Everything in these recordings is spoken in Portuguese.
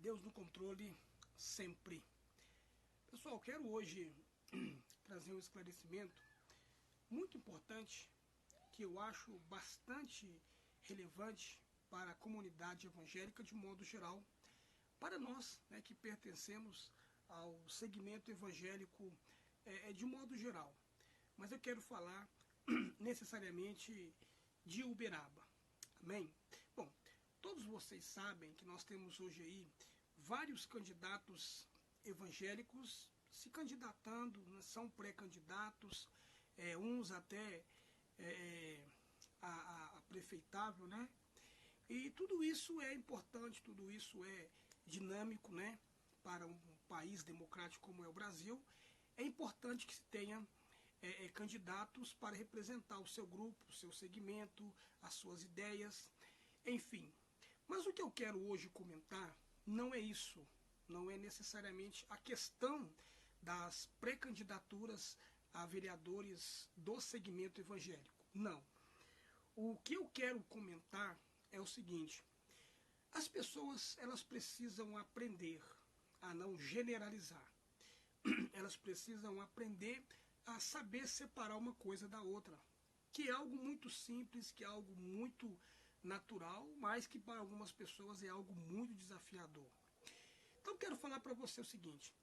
Deus no controle sempre. Pessoal, quero hoje trazer um esclarecimento muito importante que eu acho bastante relevante para a comunidade evangélica de modo geral, para nós, né, que pertencemos ao segmento evangélico de modo geral. Mas eu quero falar necessariamente de Uberaba. Amém? Bom, todos vocês sabem que nós temos hoje aí vários candidatos evangélicos se candidatando, né, são pré-candidatos, uns até a prefeitável, né? E tudo isso é importante, tudo isso é dinâmico, né? Para um país democrático como é o Brasil, é importante que se tenha candidatos para representar o seu grupo, o seu segmento, as suas ideias, enfim. Mas o que eu quero hoje comentar não é isso, não é necessariamente a questão das pré-candidaturas a vereadores do segmento evangélico. Não. O que eu quero comentar é o seguinte: as pessoas elas precisam aprender a não generalizar. Elas precisam aprender a saber separar uma coisa da outra, que é algo muito simples, que é algo muito natural, mas que para algumas pessoas é algo muito desafiador. Então quero falar para você o seguinte: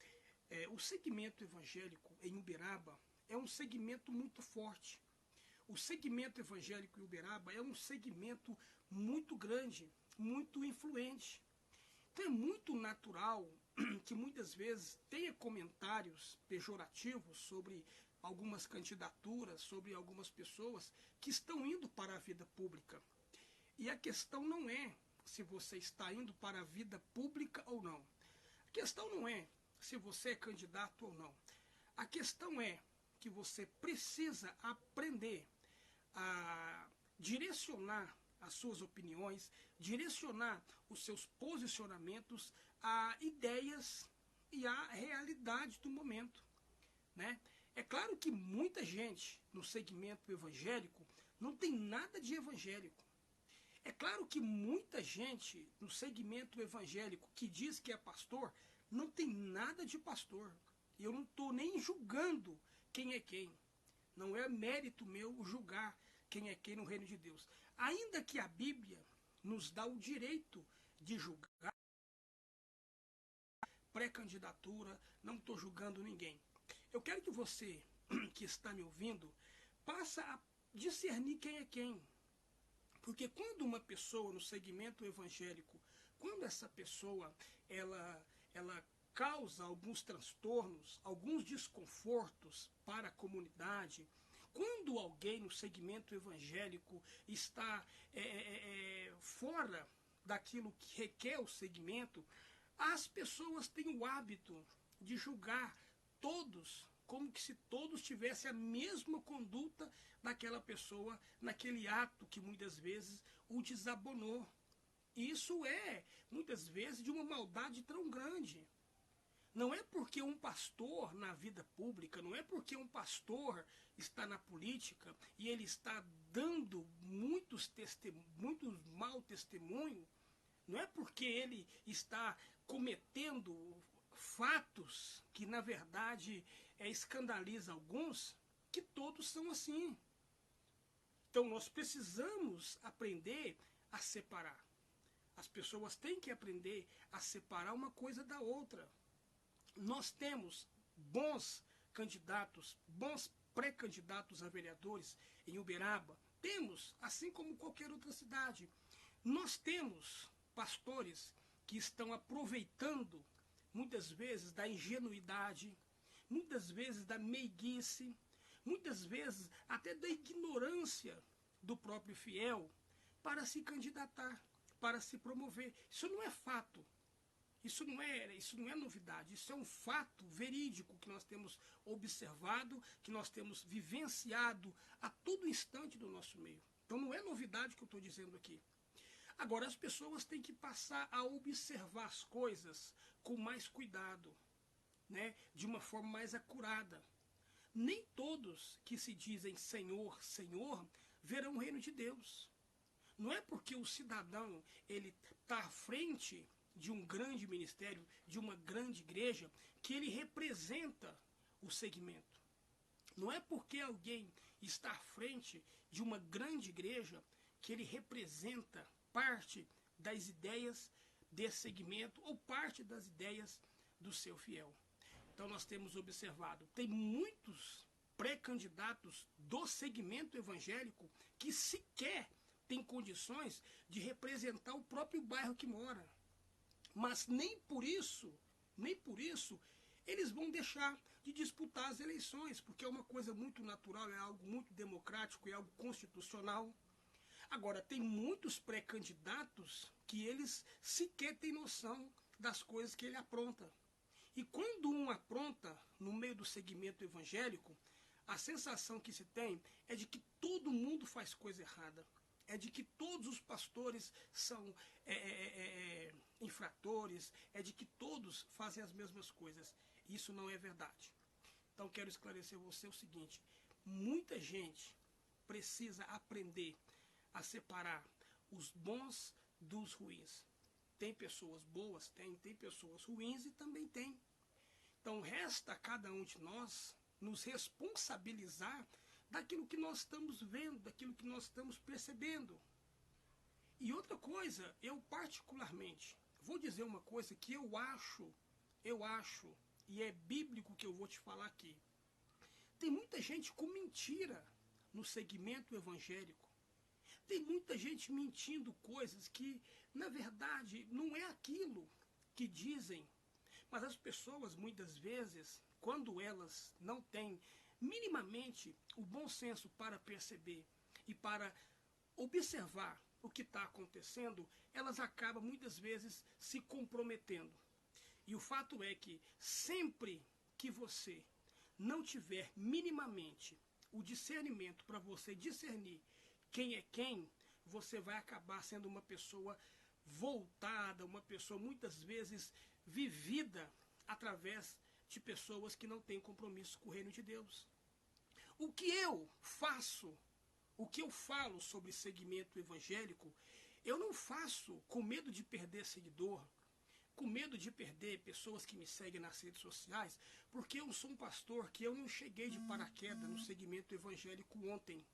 o segmento evangélico em Uberaba é um segmento muito forte. O segmento evangélico em Uberaba é um segmento muito grande, muito influente. Então é muito natural que muitas vezes tenha comentários pejorativos sobre algumas candidaturas, sobre algumas pessoas que estão indo para a vida pública. E a questão não é se você está indo para a vida pública ou não. A questão não é se você é candidato ou não. A questão é que você precisa aprender a direcionar as suas opiniões, direcionar os seus posicionamentos a ideias e a realidade do momento, né? É claro que muita gente no segmento evangélico não tem nada de evangélico. É claro que muita gente no segmento evangélico que diz que é pastor não tem nada de pastor. E eu não estou nem julgando quem é quem. Não é mérito meu julgar quem é quem no reino de Deus. Ainda que a Bíblia nos dá o direito de julgar pré-candidatura, não estou julgando ninguém. Eu quero que você que está me ouvindo passe a discernir quem é quem. Porque quando uma pessoa no segmento evangélico, quando essa pessoa ela causa alguns transtornos, alguns desconfortos para a comunidade, quando alguém no segmento evangélico está fora daquilo que requer o segmento, as pessoas têm o hábito de julgar todos como que se todos tivessem a mesma conduta daquela pessoa, naquele ato que muitas vezes o desabonou. E isso é, muitas vezes, de uma maldade tão grande. Não é porque um pastor na vida pública, não é porque um pastor está na política e ele está dando muito mau testemunho, não é porque ele está cometendo fatos que na verdade escandaliza alguns, que todos são assim. Então nós precisamos aprender a separar. As pessoas têm que aprender a separar uma coisa da outra. Nós temos bons candidatos, bons pré-candidatos a vereadores em Uberaba. Temos, assim como qualquer outra cidade. Nós temos pastores que estão aproveitando muitas vezes da ingenuidade, muitas vezes da meiguice, muitas vezes até da ignorância do próprio fiel para se candidatar, para se promover. Isso não é fato. Isso não é novidade, isso é um fato verídico que nós temos observado, que nós temos vivenciado a todo instante do nosso meio. Então não é novidade o que eu estou dizendo aqui. Agora, as pessoas têm que passar a observar as coisas com mais cuidado, né? De uma forma mais acurada. Nem todos que se dizem Senhor, Senhor, verão o reino de Deus. Não é porque o cidadão ele está à frente de um grande ministério, de uma grande igreja, que ele representa o segmento. Não é porque alguém está à frente de uma grande igreja que ele representa parte das ideias desse segmento ou parte das ideias do seu fiel. Então nós temos observado, tem muitos pré-candidatos do segmento evangélico que sequer têm condições de representar o próprio bairro que mora. Mas nem por isso, eles vão deixar de disputar as eleições, porque é uma coisa muito natural, é algo muito democrático, é algo constitucional. Agora, tem muitos pré-candidatos que eles sequer têm noção das coisas que ele apronta. E quando um apronta no meio do segmento evangélico, a sensação que se tem é de que todo mundo faz coisa errada. É de que todos os pastores são infratores, é de que todos fazem as mesmas coisas. Isso não é verdade. Então quero esclarecer você o seguinte: muita gente precisa aprender a separar os bons dos ruins. Tem pessoas boas, tem pessoas ruins e também tem. Então resta a cada um de nós nos responsabilizar daquilo que nós estamos vendo, daquilo que nós estamos percebendo. E outra coisa, eu particularmente vou dizer uma coisa que eu acho, e é bíblico que eu vou te falar aqui. Tem muita gente com mentira no segmento evangélico. Tem muita gente mentindo coisas que, na verdade, não é aquilo que dizem. Mas as pessoas, muitas vezes, quando elas não têm minimamente o bom senso para perceber e para observar o que está acontecendo, elas acabam muitas vezes se comprometendo. E o fato é que sempre que você não tiver minimamente o discernimento para você discernir quem é quem, você vai acabar sendo uma pessoa voltada, uma pessoa muitas vezes vivida através de pessoas que não têm compromisso com o reino de Deus. O que eu faço, o que eu falo sobre segmento evangélico, eu não faço com medo de perder seguidor, com medo de perder pessoas que me seguem nas redes sociais, porque eu sou um pastor que eu não cheguei de paraquedas no segmento evangélico ontem.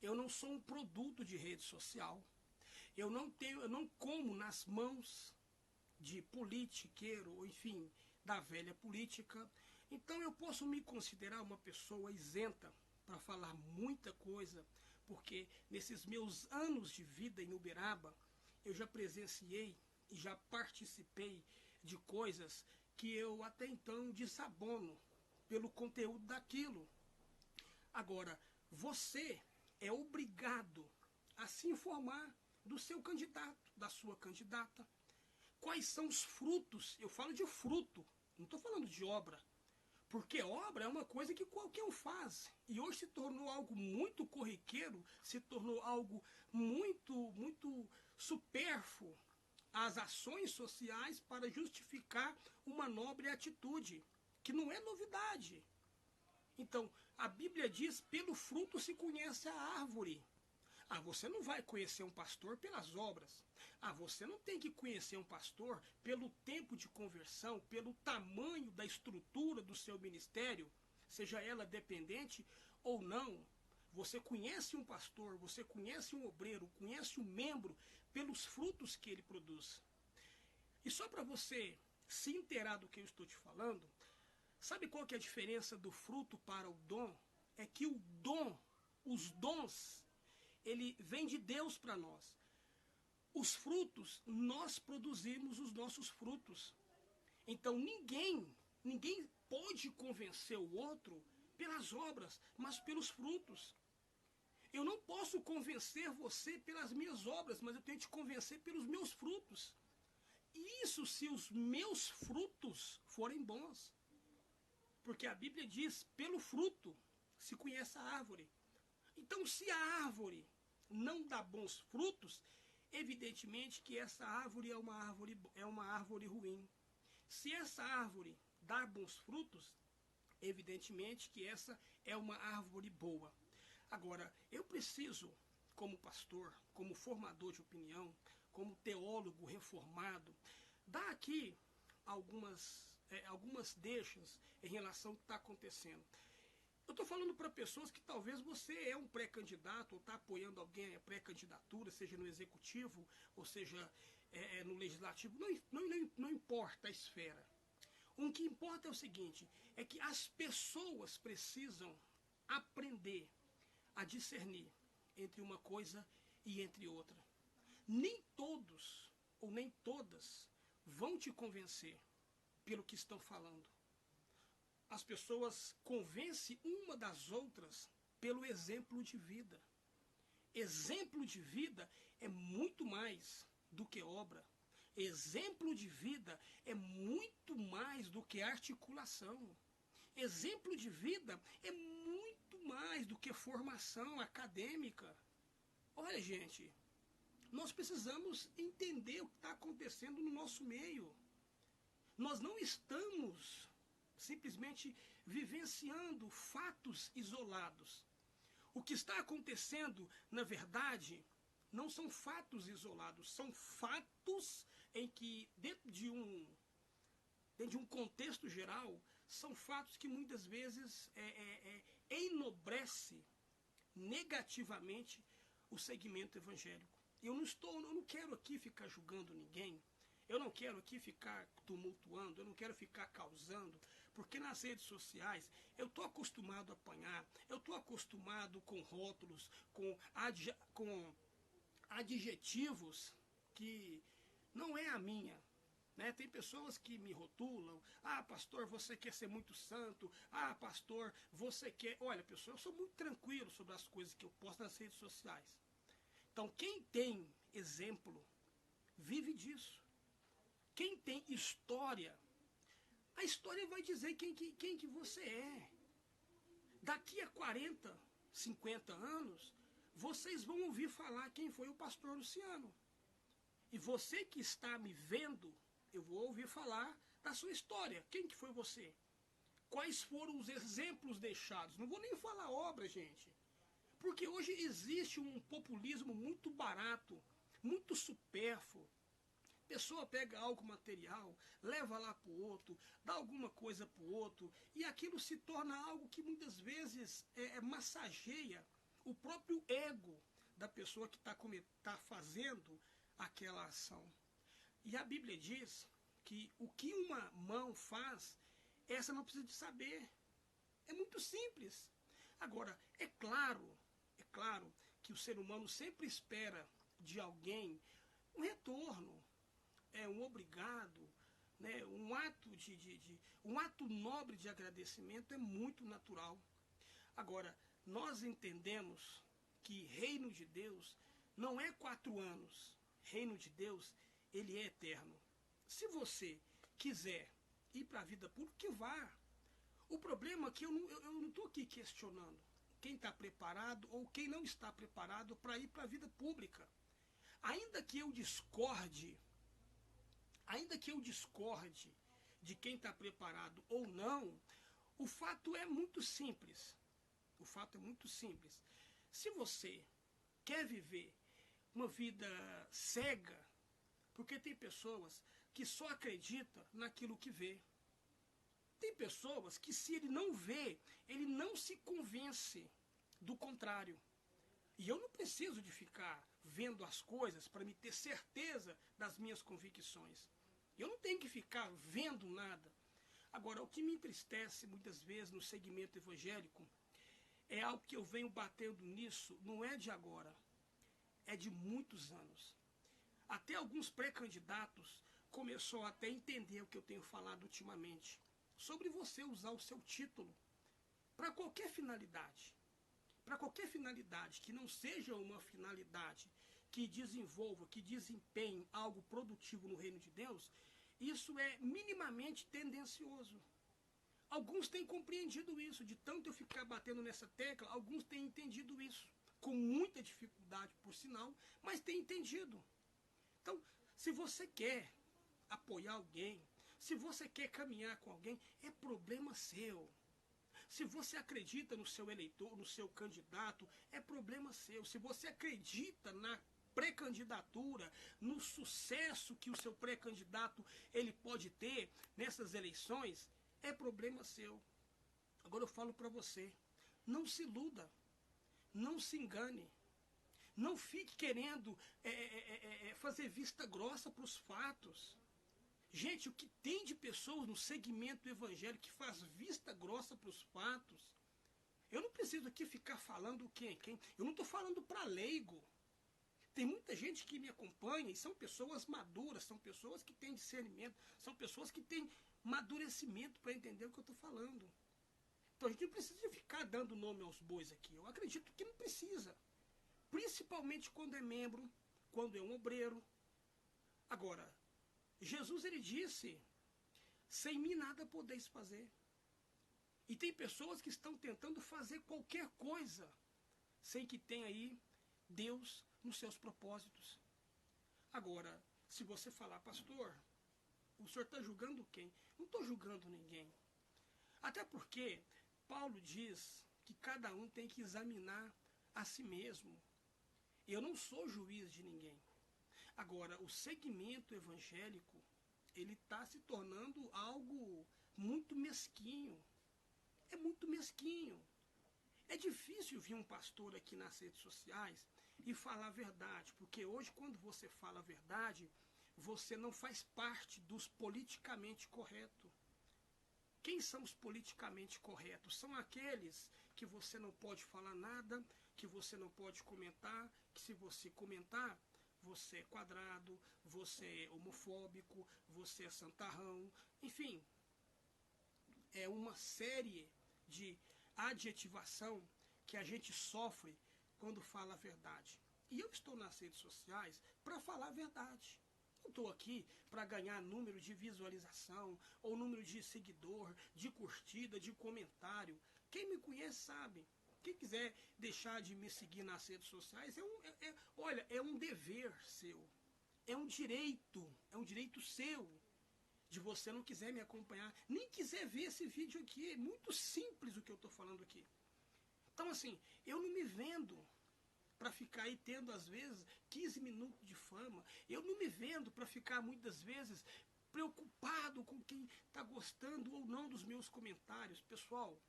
Eu não sou um produto de rede social. Eu não como nas mãos de politiqueiro, ou enfim, da velha política. Então eu posso me considerar uma pessoa isenta para falar muita coisa, porque nesses meus anos de vida em Uberaba, eu já presenciei e já participei de coisas que eu até então desabono pelo conteúdo daquilo. Agora, você é obrigado a se informar do seu candidato, da sua candidata. Quais são os frutos? Eu falo de fruto, não estou falando de obra. Porque obra é uma coisa que qualquer um faz. E hoje se tornou algo muito corriqueiro, se tornou algo muito supérfluo às ações sociais para justificar uma nobre atitude, que não é novidade. Então, a Bíblia diz, pelo fruto se conhece a árvore. Você não vai conhecer um pastor pelas obras. Você não tem que conhecer um pastor pelo tempo de conversão, pelo tamanho da estrutura do seu ministério, seja ela dependente ou não. Você conhece um pastor, você conhece um obreiro, conhece um membro pelos frutos que ele produz. E só para você se inteirar do que eu estou te falando, sabe qual que é a diferença do fruto para o dom? É que o dom, os dons, ele vem de Deus para nós. Os frutos, nós produzimos os nossos frutos. Então ninguém pode convencer o outro pelas obras, mas pelos frutos. Eu não posso convencer você pelas minhas obras, mas eu tenho que te convencer pelos meus frutos. Isso se os meus frutos forem bons. Porque a Bíblia diz, pelo fruto se conhece a árvore. Então, se a árvore não dá bons frutos, evidentemente que essa árvore é uma árvore ruim. Se essa árvore dá bons frutos, evidentemente que essa é uma árvore boa. Agora, eu preciso, como pastor, como formador de opinião, como teólogo reformado, aqui algumas deixas em relação ao que está acontecendo. Eu estou falando para pessoas que talvez você é um pré-candidato ou está apoiando alguém a pré-candidatura, seja no executivo ou seja no legislativo, não importa a esfera. O que importa é o seguinte, é que as pessoas precisam aprender a discernir entre uma coisa e entre outra. Nem todos ou nem todas vão te convencer pelo que estão falando. As pessoas convencem uma das outras pelo exemplo de vida. Exemplo de vida é muito mais do que obra. Exemplo de vida é muito mais do que articulação. Exemplo de vida é muito mais do que formação acadêmica. Olha, gente, nós precisamos entender o que está acontecendo no nosso meio. Nós não estamos simplesmente vivenciando fatos isolados. O que está acontecendo, na verdade, não são fatos isolados, são fatos em que, dentro de um contexto geral, são fatos que muitas vezes enobrece negativamente o segmento evangélico. Eu não quero aqui ficar julgando ninguém, eu não quero aqui ficar tumultuando, eu não quero ficar causando, porque nas redes sociais eu estou acostumado a apanhar, eu estou acostumado com rótulos, com adjetivos que não é a minha. Né? Tem pessoas que me rotulam, pastor, você quer ser muito santo, pastor, você quer... Olha, pessoal, eu sou muito tranquilo sobre as coisas que eu posto nas redes sociais. Então, quem tem exemplo, vive disso. Quem tem história, a história vai dizer quem que você é. Daqui a 40, 50 anos, vocês vão ouvir falar quem foi o pastor Luciano. E você que está me vendo, eu vou ouvir falar da sua história. Quem que foi você? Quais foram os exemplos deixados? Não vou nem falar obra, gente. Porque hoje existe um populismo muito barato, muito supérfluo. A pessoa pega algo material, leva lá para o outro, dá alguma coisa para o outro, e aquilo se torna algo que muitas vezes massageia o próprio ego da pessoa que está fazendo aquela ação. E a Bíblia diz que o que uma mão faz, essa não precisa de saber. É muito simples. Agora, é claro que o ser humano sempre espera de alguém um retorno, um obrigado, né? Um ato nobre de agradecimento é muito natural. Agora, nós entendemos que reino de Deus não é 4 anos. Reino de Deus, ele é eterno. Se você quiser ir para a vida pública, que vá. O problema é que eu não estou aqui questionando quem está preparado ou quem não está preparado para ir para a vida pública. Ainda que eu discorde de quem está preparado ou não, o fato é muito simples. O fato é muito simples. Se você quer viver uma vida cega, porque tem pessoas que só acreditam naquilo que vê. Tem pessoas que, se ele não vê, ele não se convence do contrário. E eu não preciso de ficar vendo as coisas para me ter certeza das minhas convicções. Eu não tenho que ficar vendo nada. Agora, o que me entristece muitas vezes no segmento evangélico é algo que eu venho batendo nisso, não é de agora, é de muitos anos. Até alguns pré-candidatos começou até a entender o que eu tenho falado ultimamente, sobre você usar o seu título para qualquer finalidade. Para qualquer finalidade que não seja uma finalidade que desenvolva, que desempenhe algo produtivo no reino de Deus, isso é minimamente tendencioso. Alguns têm compreendido isso, de tanto eu ficar batendo nessa tecla, alguns têm entendido isso, com muita dificuldade, por sinal, mas têm entendido. Então, se você quer apoiar alguém, se você quer caminhar com alguém, é problema seu. Se você acredita no seu eleitor, no seu candidato, é problema seu. Se você acredita pré-candidatura, no sucesso que o seu pré-candidato ele pode ter nessas eleições, é problema seu. Agora eu falo para você, não se iluda, não se engane, não fique querendo fazer vista grossa para os fatos. Gente, o que tem de pessoas no segmento evangélico que faz vista grossa para os fatos? Eu não preciso aqui ficar falando quem. Eu não estou falando para leigo. Tem muita gente que me acompanha e são pessoas maduras, são pessoas que têm discernimento, são pessoas que têm amadurecimento para entender o que eu estou falando. Então a gente não precisa ficar dando nome aos bois aqui. Eu acredito que não precisa. Principalmente quando é membro, quando é um obreiro. Agora, Jesus ele disse, sem mim nada podeis fazer. E tem pessoas que estão tentando fazer qualquer coisa sem que tenha aí Deus nos seus propósitos. Agora, se você falar, pastor, o senhor está julgando quem? Não estou julgando ninguém. Até porque Paulo diz que cada um tem que examinar a si mesmo. Eu não sou juiz de ninguém. Agora, o segmento evangélico, ele está se tornando algo muito mesquinho. É muito mesquinho. É difícil vir um pastor aqui nas redes sociais e falar a verdade, porque hoje, quando você fala a verdade, você não faz parte dos politicamente corretos. Quem são os politicamente corretos? São aqueles que você não pode falar nada, que você não pode comentar, que se você comentar, você é quadrado, você é homofóbico, você é santarrão, enfim. É uma série de adjetivação que a gente sofre quando fala a verdade. E eu estou nas redes sociais para falar a verdade. Não estou aqui para ganhar número de visualização, ou número de seguidor, de curtida, de comentário. Quem me conhece sabe. Quem quiser deixar de me seguir nas redes sociais, olha, é um dever seu. É um direito seu. De você não quiser me acompanhar, nem quiser ver esse vídeo aqui. É muito simples o que eu estou falando aqui. Então, assim, eu não me vendo para ficar aí tendo, às vezes, 15 minutos de fama. Eu não me vendo para ficar, muitas vezes, preocupado com quem está gostando ou não dos meus comentários. Pessoal,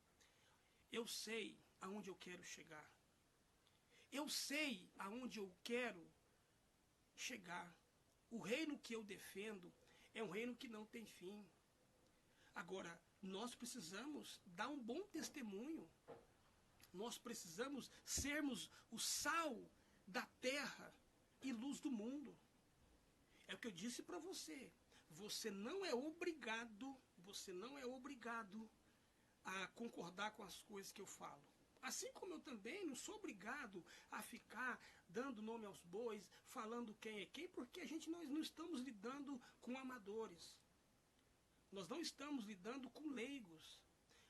eu sei aonde eu quero chegar. Eu sei aonde eu quero chegar. O reino que eu defendo é um reino que não tem fim. Agora, nós precisamos dar um bom testemunho. Nós precisamos sermos o sal da terra e luz do mundo. É o que eu disse para você. Você não é obrigado a concordar com as coisas que eu falo. Assim como eu também não sou obrigado a ficar dando nome aos bois, falando quem é quem, porque nós não estamos lidando com amadores. Nós não estamos lidando com leigos.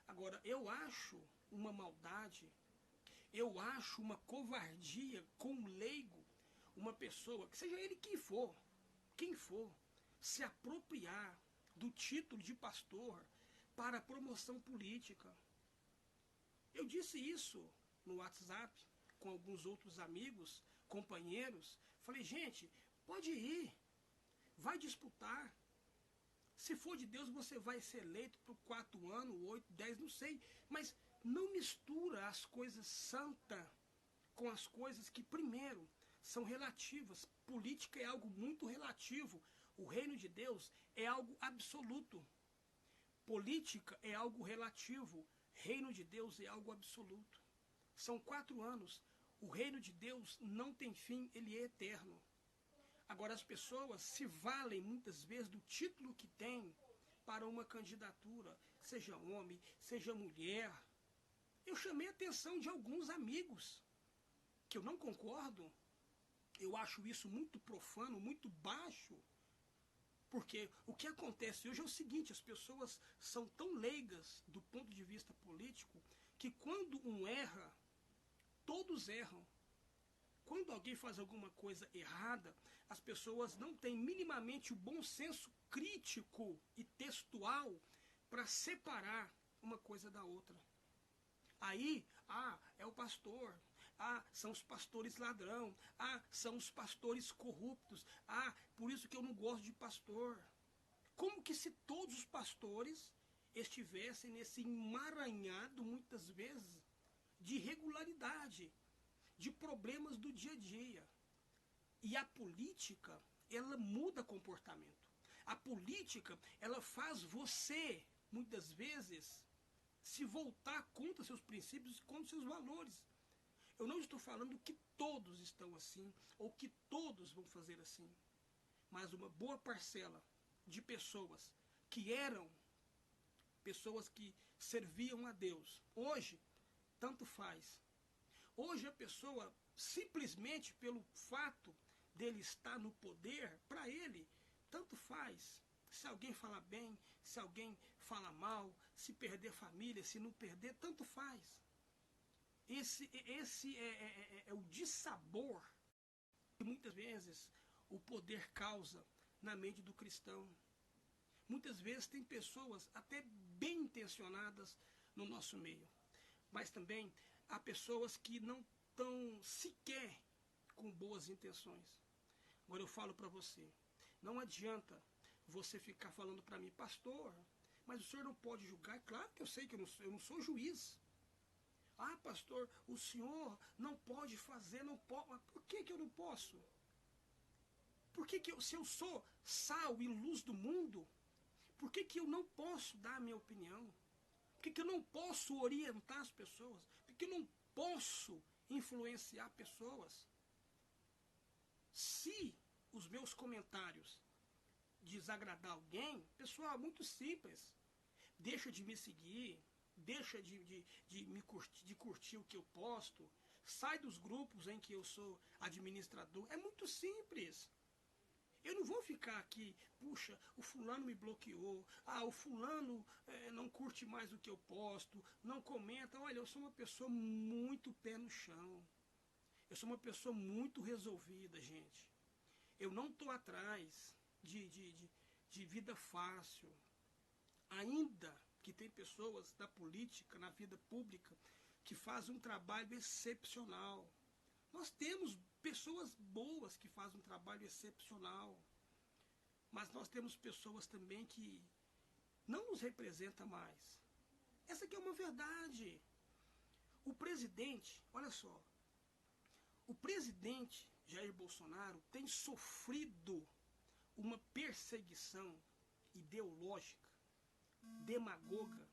Agora, eu acho uma maldade, eu acho uma covardia com um leigo, uma pessoa, que seja ele quem for, se apropriar do título de pastor para promoção política. Eu disse isso no WhatsApp com alguns outros amigos, companheiros. Falei, gente, pode ir, vai disputar. Se for de Deus, você vai ser eleito por 4 anos, 8, 10, não sei. Mas não mistura as coisas santas com as coisas que, primeiro, são relativas. Política é algo muito relativo. O reino de Deus é algo absoluto. Política é algo relativo. Reino de Deus é algo absoluto. São 4 anos. O reino de Deus não tem fim, ele é eterno. Agora, as pessoas se valem muitas vezes do título que tem para uma candidatura, seja homem, seja mulher. Eu chamei a atenção de alguns amigos, que eu não concordo. Eu acho isso muito profano, muito baixo. Porque o que acontece hoje é o seguinte, as pessoas são tão leigas do ponto de vista político, que quando um erra, todos erram. Quando alguém faz alguma coisa errada, as pessoas não têm minimamente o bom senso crítico e textual para separar uma coisa da outra. Aí, é o pastor, Ah, são os pastores ladrão. Ah, são os pastores corruptos. Ah, por isso que eu não gosto de pastor. Como que se todos os pastores estivessem nesse emaranhado, muitas vezes, de irregularidade, de problemas do dia a dia. E a política, ela muda comportamento. A política, ela faz você, muitas vezes, se voltar contra seus princípios, contra seus valores. Eu não estou falando que todos estão assim, ou que todos vão fazer assim. Mas uma boa parcela de pessoas que eram pessoas que serviam a Deus, hoje, tanto faz. Hoje a pessoa, simplesmente pelo fato dele estar no poder, para ele, tanto faz. Se alguém fala bem, se alguém fala mal, se perder família, se não perder, tanto faz. Esse é o dissabor que muitas vezes o poder causa na mente do cristão. Muitas vezes tem pessoas até bem intencionadas no nosso meio, mas também há pessoas que não estão sequer com boas intenções. Agora eu falo para você, não adianta você ficar falando para mim, pastor, mas o senhor não pode julgar. Claro que eu sei que eu não sou juiz. Ah, pastor, o senhor não pode fazer, não pode. Mas por que eu não posso? Por que se eu sou sal e luz do mundo, por que eu não posso dar a minha opinião? Por que eu não posso orientar as pessoas? Por que eu não posso influenciar pessoas? Se os meus comentários desagradar alguém, pessoal, muito simples. Deixa de me seguir, deixa de curtir o que eu posto, sai dos grupos em que eu sou administrador. É muito simples. Eu não vou ficar aqui, puxa, o fulano me bloqueou, ah, o fulano não curte mais o que eu posto, não comenta. Olha, eu sou uma pessoa muito pé no chão. Eu sou uma pessoa muito resolvida, gente. Eu não estou atrás de vida fácil. Ainda que tem pessoas da política, na vida pública, que fazem um trabalho excepcional. Nós temos pessoas boas que fazem um trabalho excepcional. Mas nós temos pessoas também que não nos representam mais. Essa aqui é uma verdade. O presidente, olha só, o presidente Jair Bolsonaro tem sofrido uma perseguição ideológica, demagoga,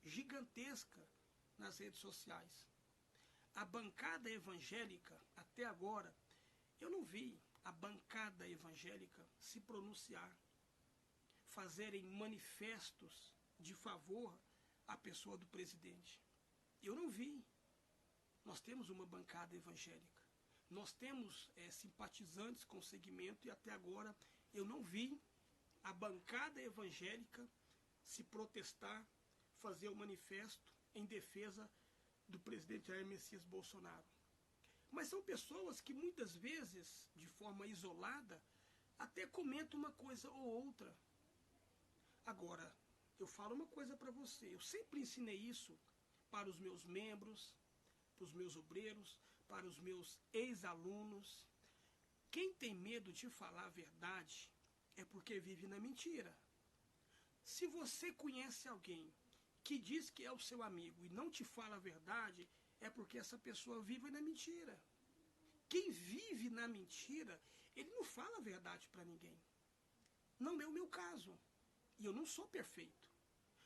gigantesca nas redes sociais. A bancada evangélica, até agora, eu não vi a bancada evangélica se pronunciar, fazerem manifestos de favor à pessoa do presidente. Eu não vi. Nós temos uma bancada evangélica. Nós temos simpatizantes com o segmento e até agora eu não vi a bancada evangélica se protestar, fazer um manifesto em defesa do presidente Jair Messias Bolsonaro. Mas são pessoas que muitas vezes, de forma isolada, até comentam uma coisa ou outra. Agora, eu falo uma coisa para você, eu sempre ensinei isso para os meus membros, para os meus obreiros, para os meus ex-alunos. Quem tem medo de falar a verdade é porque vive na mentira. Se você conhece alguém que diz que é o seu amigo e não te fala a verdade, é porque essa pessoa vive na mentira. Quem vive na mentira, ele não fala a verdade para ninguém. Não é o meu caso. E eu não sou perfeito.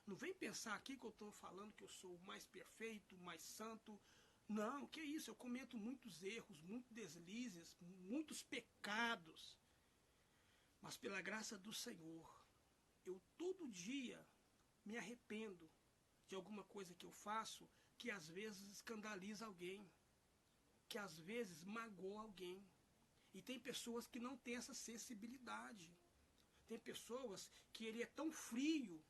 Não vem pensar aqui que eu estou falando que eu sou o mais perfeito, o mais santo. Não, que isso, eu cometo muitos erros, muitos deslizes, muitos pecados. Mas pela graça do Senhor, eu todo dia me arrependo de alguma coisa que eu faço que às vezes escandaliza alguém, que às vezes magoa alguém. E tem pessoas que não têm essa sensibilidade. Tem pessoas que ele é tão frio,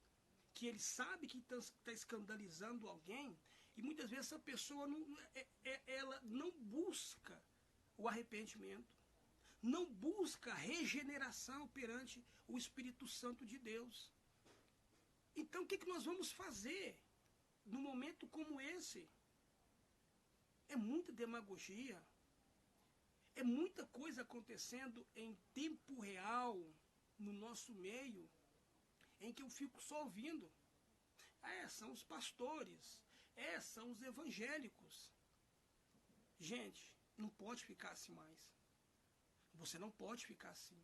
que ele sabe que está escandalizando alguém, e muitas vezes essa pessoa ela não busca o arrependimento, não busca a regeneração perante o Espírito Santo de Deus. Então o que nós vamos fazer num momento como esse? É muita demagogia. É muita coisa acontecendo em tempo real no nosso meio, em que eu fico só ouvindo. São os pastores. São os evangélicos. Gente, não pode ficar assim mais. Você não pode ficar assim.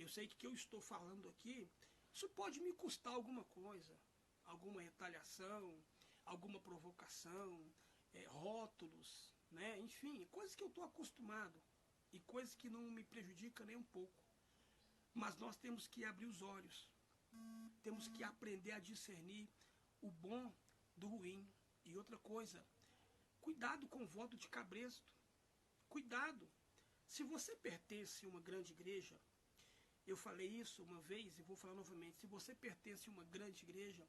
Eu sei que o que eu estou falando aqui, isso pode me custar alguma coisa. Alguma retaliação, alguma provocação, rótulos, né? Enfim, coisas que eu estou acostumado e coisas que não me prejudicam nem um pouco. Mas nós temos que abrir os olhos. Temos que aprender a discernir o bom do ruim. E outra coisa, cuidado com o voto de cabresto. Cuidado. Se você pertence a uma grande igreja, eu falei isso uma vez e vou falar novamente, se você pertence a uma grande igreja,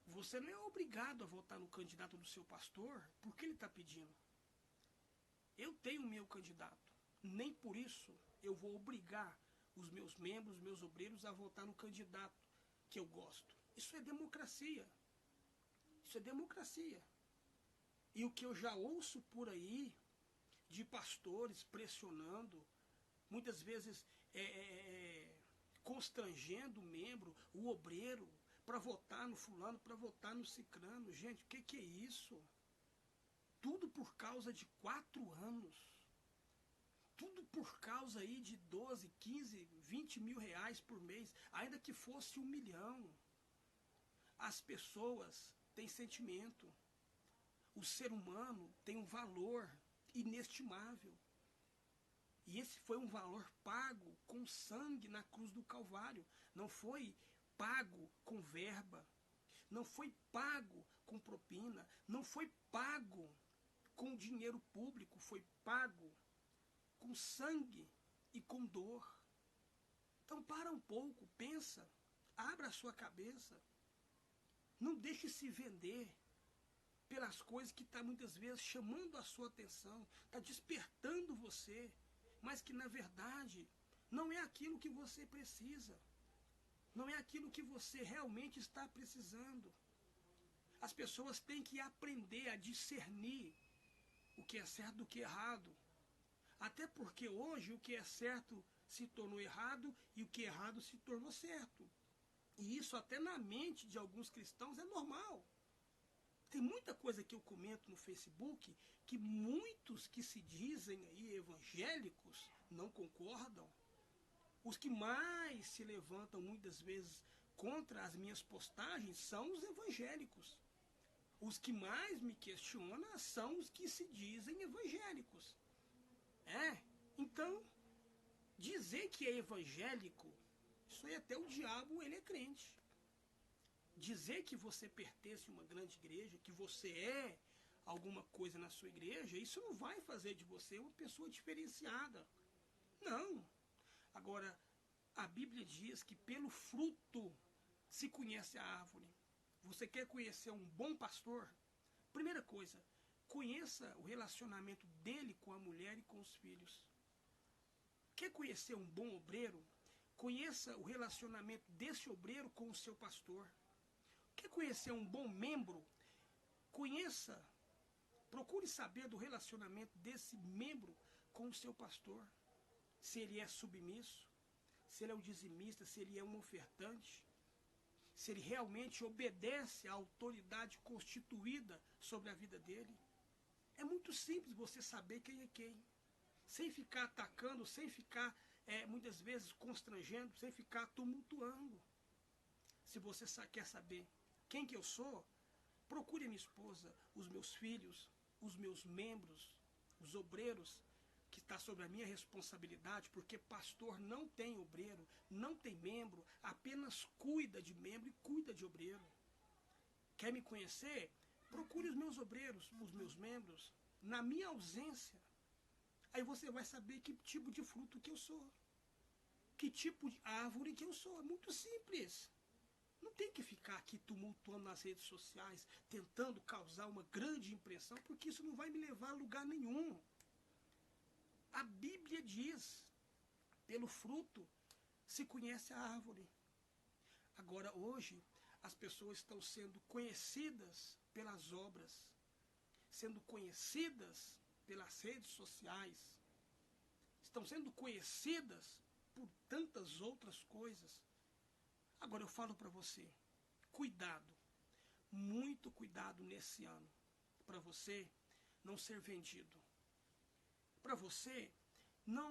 você não é obrigado a votar no candidato do seu pastor porque ele está pedindo. Eu tenho o meu candidato. Nem por isso eu vou obrigar os meus membros, os meus obreiros a votar no candidato que eu gosto. Isso é democracia. Isso é democracia. E o que eu já ouço por aí de pastores pressionando, muitas vezes constrangendo o membro, o obreiro, para votar no fulano, para votar no cicrano. Gente, o que é isso? Tudo por causa de 4 anos. Tudo por causa aí de 12, 15, 20 mil reais por mês, ainda que fosse 1 milhão. As pessoas têm sentimento. O ser humano tem um valor inestimável. E esse foi um valor pago com sangue na cruz do Calvário. Não foi pago com verba. Não foi pago com propina. Não foi pago com dinheiro público. Foi pago com sangue e com dor. Então para um pouco, pensa, abra a sua cabeça. Não deixe se vender pelas coisas que está muitas vezes chamando a sua atenção, está despertando você, mas que na verdade não é aquilo que você precisa, não é aquilo que você realmente está precisando. As pessoas têm que aprender a discernir o que é certo do que é errado, até porque hoje o que é certo se tornou errado e o que é errado se tornou certo. E isso até na mente de alguns cristãos é normal. Tem muita coisa que eu comento no Facebook que muitos que se dizem aí evangélicos não concordam. Os que mais se levantam muitas vezes contra as minhas postagens são os evangélicos. Os que mais me questionam são os que se dizem evangélicos. Então, dizer que é evangélico, isso aí até o diabo ele é crente. Dizer que você pertence a uma grande igreja, que você é alguma coisa na sua igreja, isso não vai fazer de você uma pessoa diferenciada. Não. Agora, a Bíblia diz que pelo fruto se conhece a árvore. Você quer conhecer um bom pastor? Primeira coisa, conheça o relacionamento dele com a mulher e com os filhos. Quer conhecer um bom obreiro? Conheça o relacionamento desse obreiro com o seu pastor. Quer conhecer um bom membro? Conheça, procure saber do relacionamento desse membro com o seu pastor. Se ele é submisso, se ele é um dizimista, se ele é um ofertante, se ele realmente obedece à autoridade constituída sobre a vida dele. É muito simples você saber quem é quem, sem ficar atacando, sem ficar muitas vezes constrangendo, sem ficar tumultuando. Se você quer saber quem que eu sou, procure a minha esposa, os meus filhos, os meus membros, os obreiros, que está sobre a minha responsabilidade, porque pastor não tem obreiro, não tem membro, apenas cuida de membro e cuida de obreiro. Quer me conhecer? Procure os meus obreiros, os meus membros, na minha ausência. Aí você vai saber que tipo de fruto que eu sou, que tipo de árvore que eu sou. É muito simples. Não tem que ficar aqui tumultuando nas redes sociais, tentando causar uma grande impressão, porque isso não vai me levar a lugar nenhum. A Bíblia diz, pelo fruto se conhece a árvore. Agora, hoje, as pessoas estão sendo conhecidas pelas obras. sendo conhecidas pelas redes sociais, estão sendo conhecidas por tantas outras coisas. Agora eu falo para você, cuidado, muito cuidado nesse ano, para você não ser vendido, para você não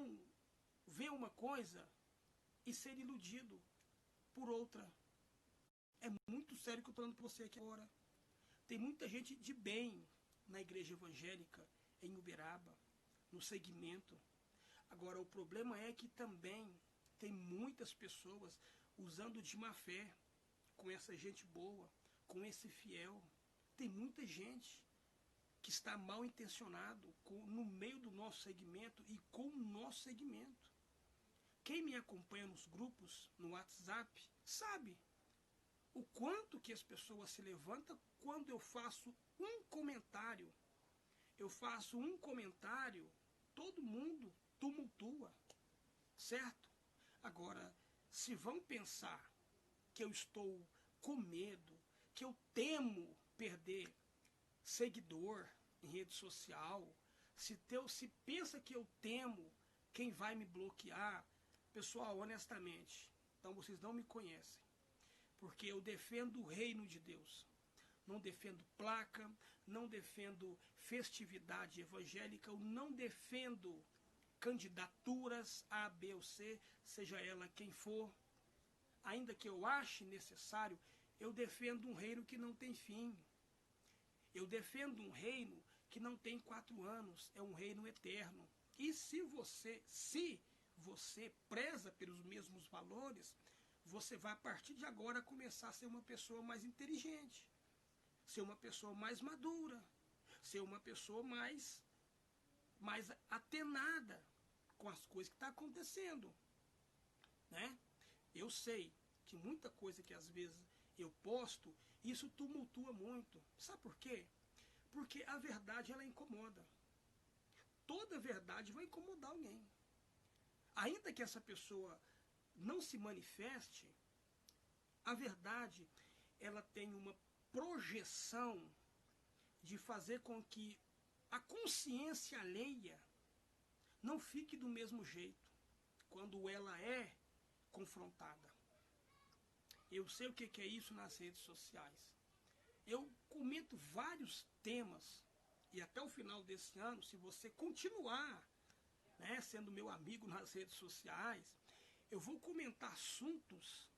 ver uma coisa e ser iludido por outra. É muito sério que eu estou falando para você aqui agora. Tem muita gente de bem na igreja evangélica, em Uberaba, no segmento. Agora, o problema é que também tem muitas pessoas usando de má fé com essa gente boa, com esse fiel. Tem muita gente que está mal intencionado no meio do nosso segmento e com o nosso segmento. Quem me acompanha nos grupos, no WhatsApp, sabe o quanto que as pessoas se levantam quando eu faço um comentário. Eu faço um comentário, todo mundo tumultua, certo? Agora, se vão pensar que eu estou com medo, que eu temo perder seguidor em rede social, se pensa que eu temo quem vai me bloquear, pessoal, honestamente, então vocês não me conhecem, porque eu defendo o reino de Deus. Não defendo placa, não defendo festividade evangélica, eu não defendo candidaturas A, B ou C, seja ela quem for. Ainda que eu ache necessário, eu defendo um reino que não tem fim. Eu defendo um reino que não tem 4 anos, é um reino eterno. E se você preza pelos mesmos valores, você vai a partir de agora começar a ser uma pessoa mais inteligente, ser uma pessoa mais madura, ser uma pessoa mais atenada com as coisas que estão acontecendo, né? Eu sei que muita coisa que às vezes eu posto, isso tumultua muito. Sabe por quê? Porque a verdade, ela incomoda. Toda verdade vai incomodar alguém. Ainda que essa pessoa não se manifeste, a verdade, ela tem uma projeção de fazer com que a consciência alheia não fique do mesmo jeito quando ela é confrontada. Eu sei o que é isso nas redes sociais. Eu comento vários temas e até o final desse ano, se você continuar, né, sendo meu amigo nas redes sociais, eu vou comentar assuntos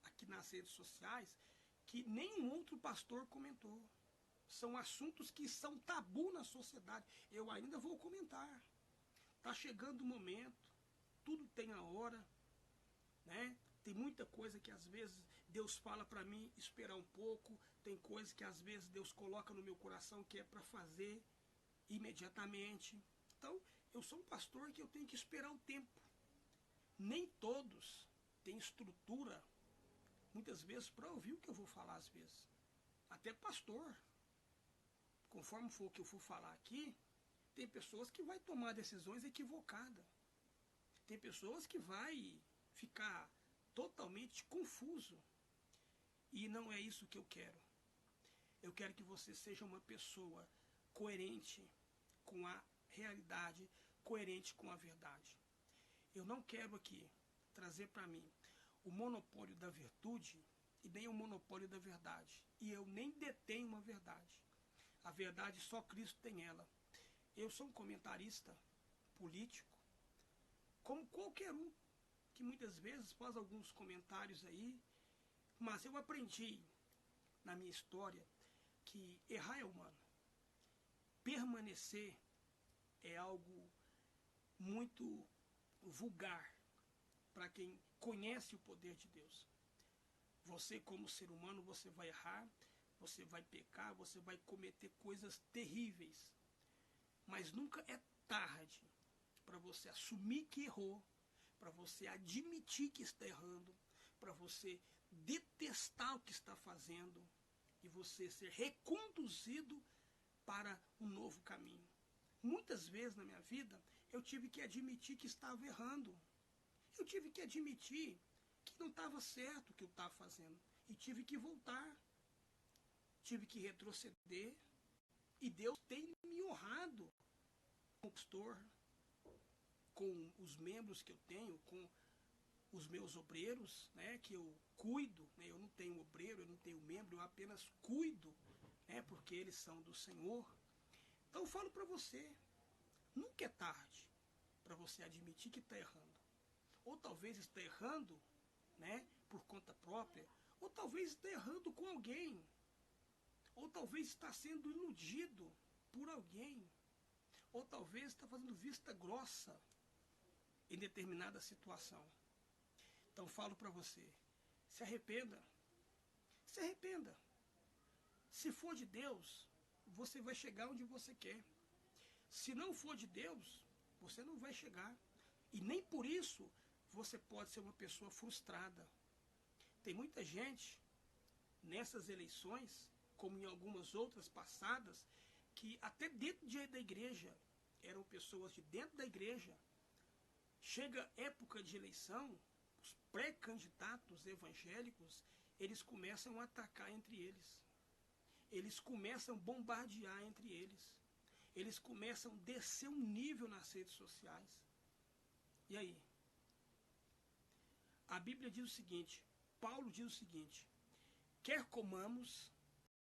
aqui nas redes sociais que nenhum outro pastor comentou. São assuntos que são tabu na sociedade. Eu ainda vou comentar. Está chegando o momento, tudo tem a hora, né? Tem muita coisa que às vezes Deus fala para mim esperar um pouco, tem coisas que às vezes Deus coloca no meu coração que é para fazer imediatamente. Então, eu sou um pastor que eu tenho que esperar o tempo. Nem todos têm estrutura, muitas vezes, para ouvir o que eu vou falar às vezes. Até pastor, conforme for o que eu for falar aqui, tem pessoas que vai tomar decisões equivocadas. Tem pessoas que vai ficar totalmente confuso. E não é isso que eu quero. Eu quero que você seja uma pessoa coerente com a realidade, coerente com a verdade. Eu não quero aqui trazer para mim o monopólio da virtude e nem o monopólio da verdade. E eu nem detenho uma verdade. A verdade só Cristo tem ela. Eu sou um comentarista político, como qualquer um, que muitas vezes faz alguns comentários aí, mas eu aprendi na minha história que errar é humano. Permanecer é algo muito vulgar para quem conhece o poder de Deus. Você, como ser humano, você vai errar, você vai pecar, você vai cometer coisas terríveis. Mas nunca é tarde para você assumir que errou, para você admitir que está errando, para você detestar o que está fazendo e você ser reconduzido para um novo caminho. Muitas vezes na minha vida eu tive que admitir que estava errando. Eu tive que admitir que não estava certo o que eu estava fazendo e tive que voltar. Tive que retroceder, E Deus tem me honrado como pastor, com os membros que eu tenho, com os meus obreiros, né, que eu cuido, né, eu não tenho obreiro, eu não tenho membro, eu apenas cuido, né, porque eles são do Senhor. Então eu falo para você, nunca é tarde para você admitir que está errando. Ou talvez está errando, né, por conta própria, ou talvez está errando com alguém, ou talvez está sendo iludido por alguém, ou talvez está fazendo vista grossa em determinada situação. Então falo para você, se arrependa. Se arrependa. Se for de Deus, você vai chegar onde você quer. Se não for de Deus, você não vai chegar. E nem por isso você pode ser uma pessoa frustrada. Tem muita gente nessas eleições, como em algumas outras passadas, que até dentro da igreja, eram pessoas de dentro da igreja. Chega época de eleição, os pré-candidatos evangélicos, eles começam a atacar entre eles. Eles começam a bombardear entre eles. Eles começam a descer um nível nas redes sociais. E aí? A Bíblia diz o seguinte, Paulo diz o seguinte, quer comamos,